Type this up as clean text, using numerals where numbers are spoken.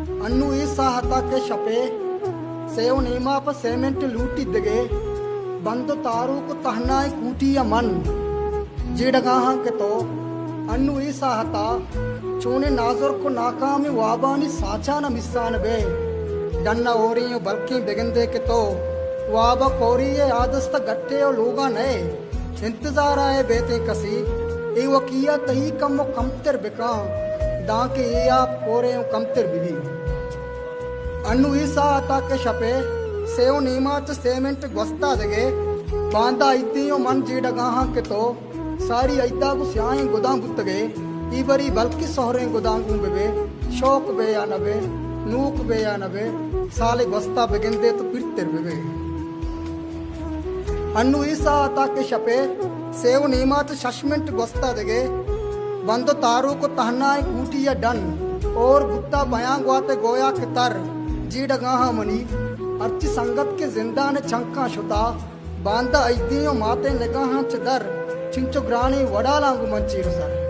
अन्नु ईसा हता के शपे सेव नीमा पर सेमेंट लूटी दगे बंद तारू को तहनाए कूटिया मन जीडगाहा के तो अन्नु ईसा हता चूने नाजर को नाकामी वाबानी साचा न मिस्सान बे डन्ना ओरियो बल्कि बेगंदे के तो वाबा कोरिये आदस्त गट्टे और लोगा नए इंतजार आए बेते कसी ए वकिया तही कम कमतर बिका दाके ये आप कोरे कमतर बिली अन्नु ईसा आता के शपे सेव नीमाच सेमेंट गोस्ता दगे बांदा इतियो मन जीडगाहा के तो सारी ऐता को स्याए गोदाम गुत्तगे इबरी बल्कि सोहरे गोदाम गुंबे शौक बे या नबे नूक बे या नबे साले गोस्ता बेगंदे तो पिरतर बेबे अन्नु ईसा आता के शपे सेव नीमाच शशमेंट गोस्ता दगे बंदो तारू को तहनाए कूटी या डन और गुत्ता बयां गुआते गोया के तर जीडगाहा मनी अर्ची संगत के जिंदा ने चंका शुता बांदा ऐदियों माते निगाहां चदर चिंचो ग्रानी वड़ा लांगु मंचीर सर